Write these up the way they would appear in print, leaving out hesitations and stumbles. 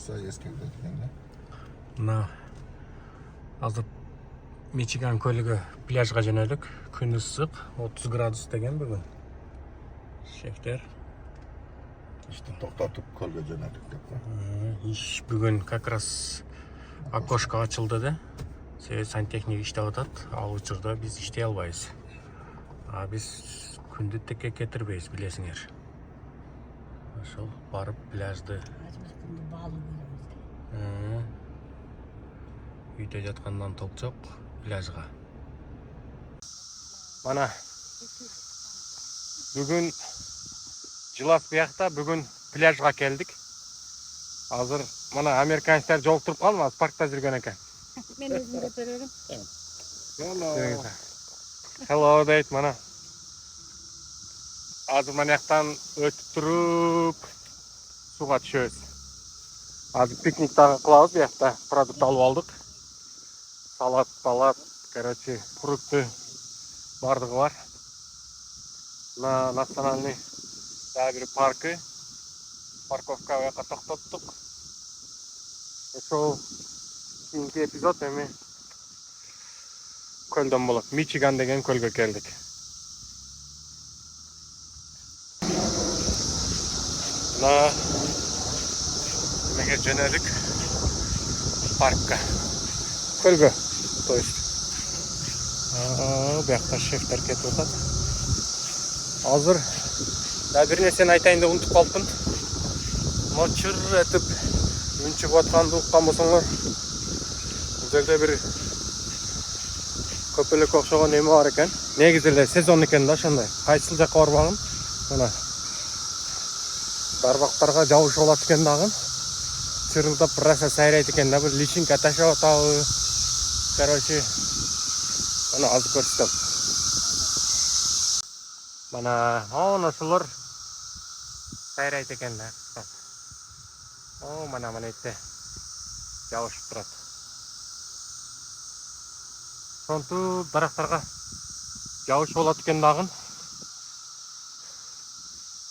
болса ескертеді екен да. Мына азыр Мичиган көлігі пляжға жөнелдік. Күн ысып, 30 градус деген бүгін. Шефтер. Тоқтатып көлге жөнелдік деп қой. Иш бүгін как раз окошко ачылды да. Себебі сантехник иштеп атат. Ал учурда биз иштей албайбыз. Биз күндү текке кетирбейбиз, билесиңер. Ошол барып пляжды. Үйдө жаткандан толчок пляжга. Мана бүгүн жылас биякта бүгүн пляжга келдик. Азыр мана американецтер жолуктуруп калды, паркта жүргөн экен. Мен өзüm götürürüm. Hello дейт мана. Азыр манаяктан өтүп туруп суга түшөбүз. Азыр пикник дагы кылабыз биякта. Продукт алып алдык. Салат, балат, короче, фрукты бардыгы бар. На национальный дагы бир паркы. Парковка жака токтоттук. Ошол кийинки эпизод эми көлдөн болот. Мичиган деген көлгө келдик. На эмеге жөнөдүк? Паркка. Көлгө. То есть. Биякта шефтер кетип атат. Азыр да бир нерсени айтайын деп унутуп калыптын. Мочур этип үн чыгып атканды уккан болсоңор, бул жерде бир көпөлөк окшогон эме бар экен. Негизи эле сезон экен да ошондой. Кайсыл жакка барбагын. Мына барбактарга жабыш болот экен дагы. Чырылдап раса сайрайт экен да, бир личинка ташап атабы. Короче, мына азыр көрсөтөм. Мана ошолор сайрайт экен да. Мана этте жабышып турат. Сонту дарактарга жабыш болот экен дагы.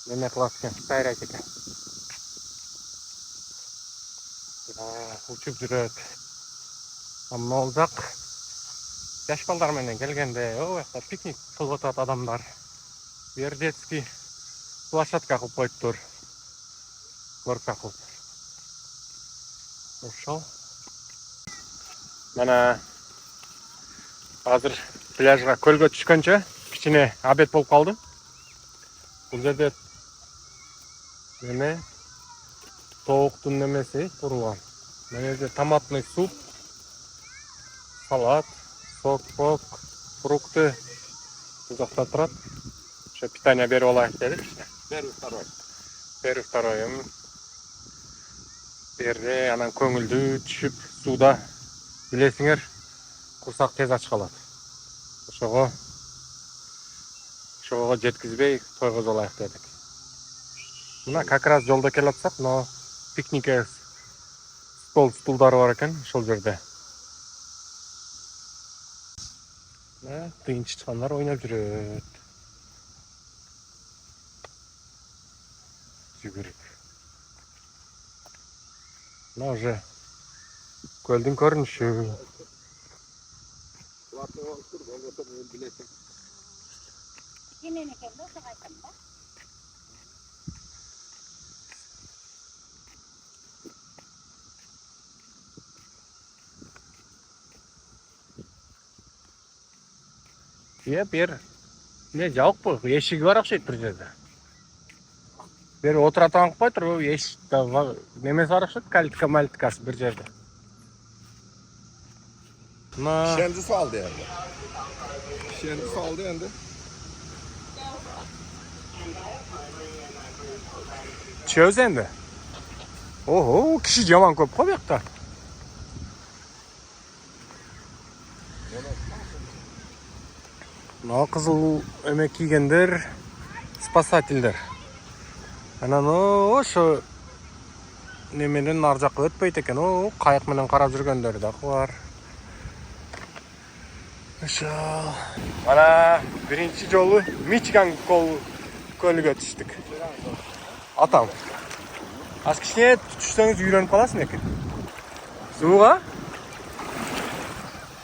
Неме кылат экен, сайрайт экен. Учуп жүрөт. Амма жак жаш балдар менен келгенде, оякта пикник кылып атат адамдар. Бу жер детский площадка кылып коюптур. Горка кылып. Ошол. Мана азыр пляжга көлгө түшкөнчө кичине обед болуп калды. Бул жерде неме тооктун немеси турган. Мына жерде томатный суп, салат, сок, фрукты жакта турат. Ошо питание берип алайык дедик. Первый, второй. Берде анан көңүлдүү түшүп сууда билесиңер курсак тез ач калат. Ошого жеткизбей тойгоз алайык дедик. Мына как раз жолдо келип атсак, но пикникке стулдары бар экен ошол жерде. Тыйынчычкандар ойноп жүрөт. Жүгүрүп. Мына уже көлдүн көрүнүшү. Yemeğini kendi olsa kaysam da. Bir ne жабык bu, eşigi var окшойт bir жерде. Бери отура таанып кой туруп, эшикте немеси бар окшойт, калиткасы bir жерде. Şendi saldı yani. Şendi saldı yani. Çöz endi. Oho, kişi jaman көп ko buyakta. Мына кызыл эме кийгендер спасательдер. Анан ошо неменен ар жакка өтпөйт экен. Кайык менен карап жүргөндөр да бар. Ошо. Мана биринчи жолу Мичиган көлүгө түштүк. Атам. Az kishine tutishsangiz uylanib qolasiz lekin. Suv-a?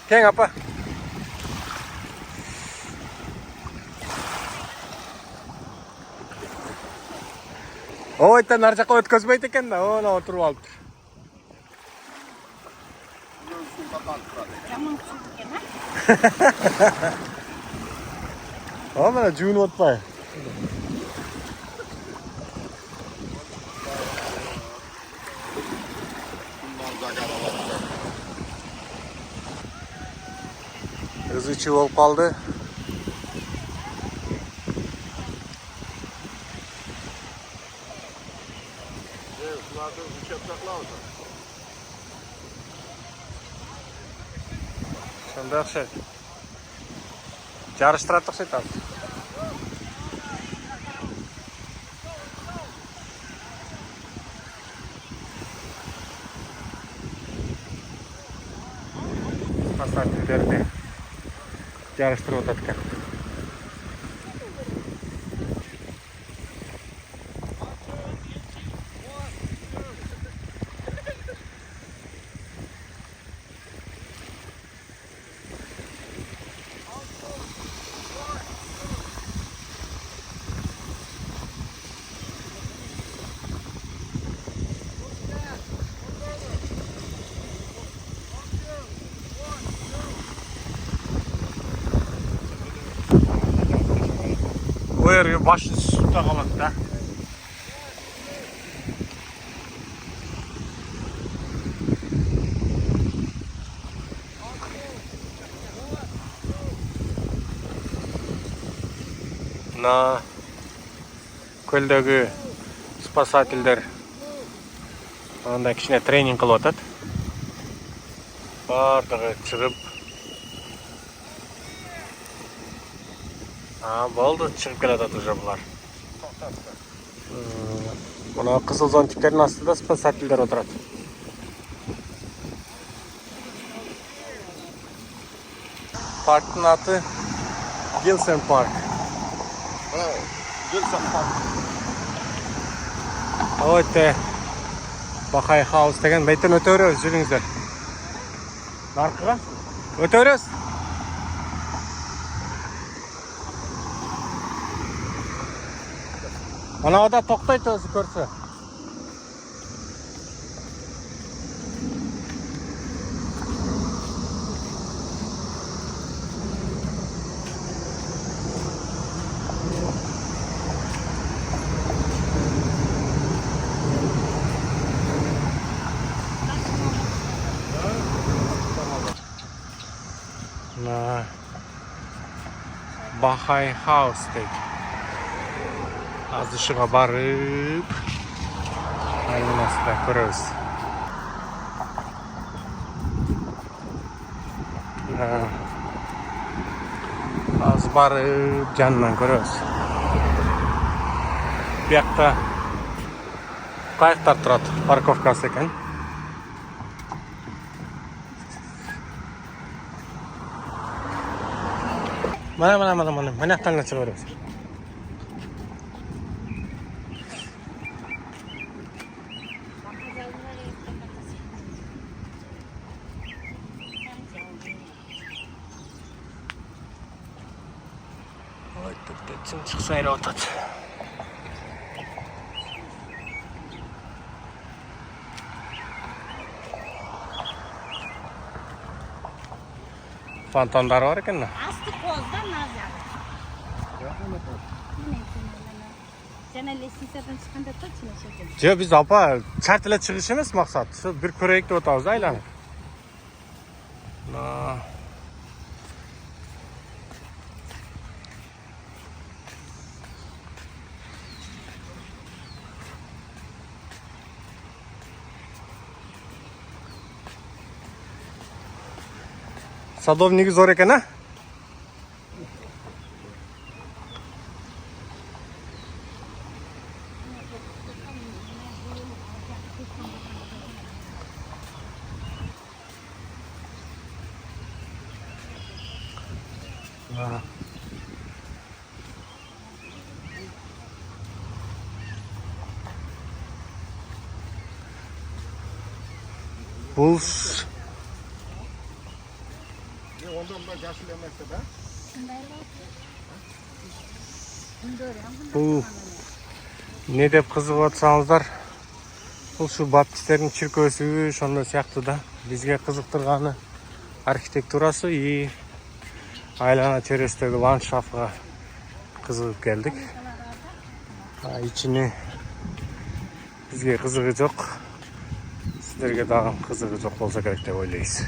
Keng apa. O, yerda narjoqqa o'tkazmaydi ekanda, ona o'tirib olibdi. Yomon suv ekan, Ha, mana juvinib o'tmay. O'zi ichi bo'lib qoldi. Shunday o'xshaydi. Jarishtirib o'xshaydi. Pasatlarni jarishtirib o'tadi. Bu yerga boshni suvda qoladi-da. Na ko'ldagi spasateller onda kichkina trening qilib o'tadi. Bardig'i chiqib bo'ldi, chiqib keladi уже bular. Buna qizil zontiklarning ostida spasateller o'tiradi. Parkning ati Gilsen Park. Gilsen Park. O'tda Bahay House degan baytdan o'taveramiz, yuringizlar. Narqiga o'taveramiz. Mana oda to'xtaydi o'zi ko'rsa. Na Bahay House deydi. Az ışığa barıp aylanasida ko'ramiz. Az barıp jandan ko'ramiz. Bu yoqda qayiqlar turadi, parkovkasi ekan. Mana yoqdan chiqaveramiz. Chiqsa yana o'tadi. Fontanlar var ekan. Asti kozdan nazar. Sana lesisadan chiqanda точно shekil. Yo, biz opa chartila chiqishimiz maqsad. Shu bir ko'raylik deb o'tamiz, aylanib. Sadovniki zo'r ekan-a? Бұл Ondan da yaşıl emekte de. бұл не деп қызығып отсаңыздар, бұл шу баптистердің чиркөөсү, ошондой сыяктуу да. Бизге кызыктырганы архитектурасы и айлана чөйрөсүндөгү ландшафтка кызыгып келдик. Ичини бизге кызыгы жок. Сиздерге дагы кызыгы жок болсо керек деп ойлойбуз.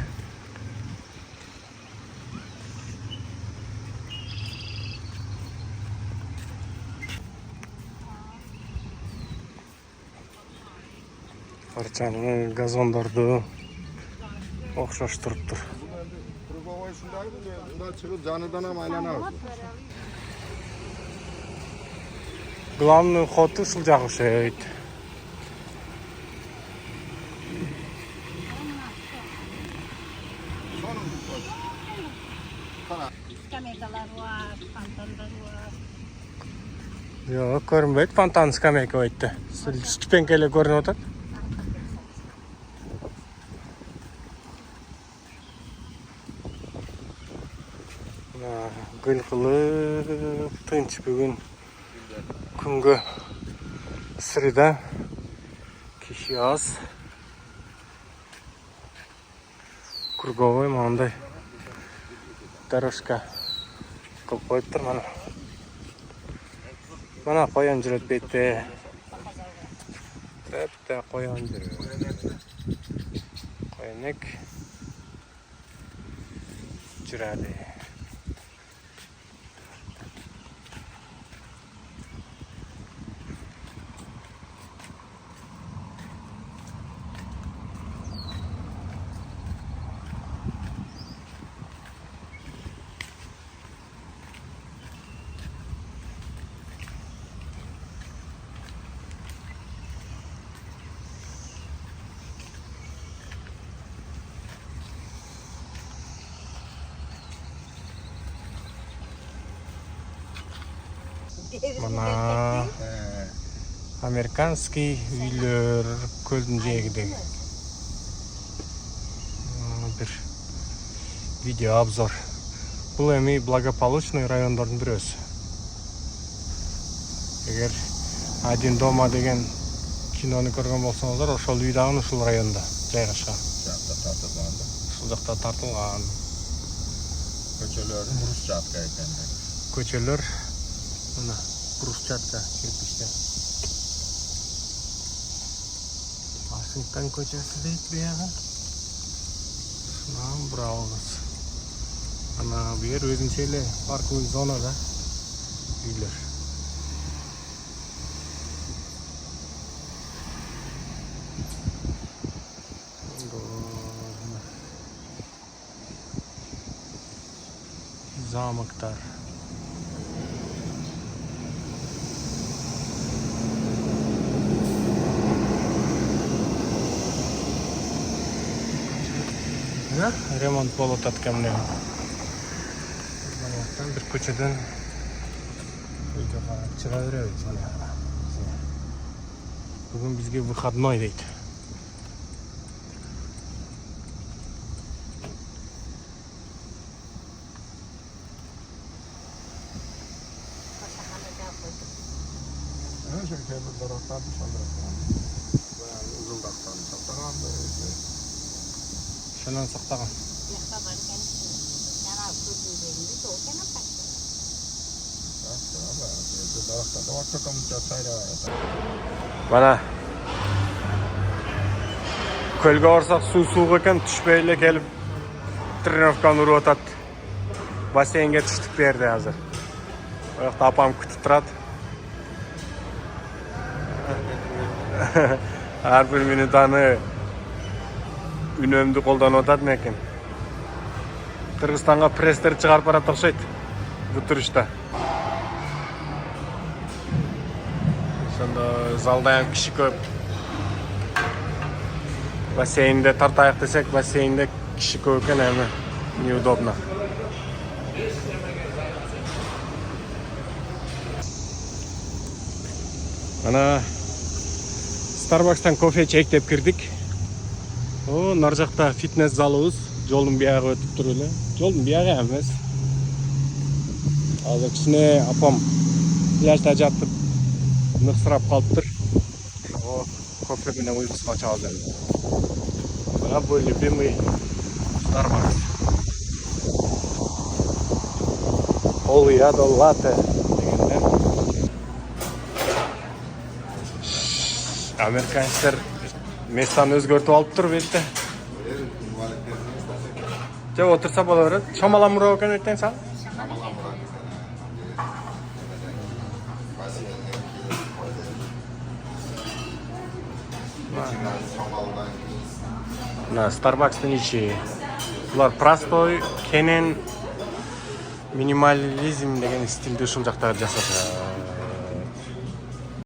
Парчаны, газондорду окшоштуруптур. Krugovay şundaydı, bunda çıkıp canıdan ham aylanabız. Главный ход ушул жак окшойт. Скамейкалар бар, фонтандар бар. Yok, көрүнбөйт, фонтан скамейка өйтті. Ступенькелер көрүнүп атат. Гүл кылып, тынч бүгүн күнгө среда, киши аз. Круговой мындай дорожка кылып коюптур мана. Mana koyun жүрөт бетте. Тепте koyun жүрөт. Koyunek жүрөдү. Mana американский үйлөр көлдүн жээгидеги бир видео обзор. Бул эми благополучный райондордун бирөөсү. Эгер Один дома деген кинону көргөн болсоңуздар, ошол үй дагы ушул районда жайгашкан. Ушул жакта тартылган. Көчөлөр брусчатка экен. Көчөлөр мына брусчатка кирпичтен. Вашингтон көчөсү дейт бияга. Шунан бурабыз. Ана бу жер өзүнчө эле парковый зонада үйлөр. Замоктар. Ремонт болуп аткан мына. Мына бир көчөдөн чыга беребиз мына. Бүгүн бизге выходной дейт. Şundan saqtagан. Mana kölge barsak suv ekan, түшпөй эле келип тренировканы уруп атат. Бассейнге түштүк берди азыр. Оякта апам күтүп турат. Ар бир минутаны үнөмдү колдонуп атат экен. Кыргызстанга пресстер чыгарып барат окшойт бу турушта. Ошондо залда ham киши көп. Бассейнде тартайык десек, бассейнде киши көп экен, эми неудобно. Ана Starbucks'tan кофе чек деп кирдик. О, нар жакта фитнес залыбыз. Жолдун биягы өтүп туруп эле. Жолдун биягы эмес. Азыр кичине апам пляжда жатып ныксырап калыптыр. О, кофе менен уйкусуна чалды. Мына бул любимый Starbucks. Олиадо латте дегенде. Американецтер местаны өзгөртүп алыптыр бетте. Жо отурса боло берет. Шомаламуроо экен эртең саат. Мына Starbucks'тын ичи. Булар простой, кенен минимализм деген стилде ушул жакта жасашат.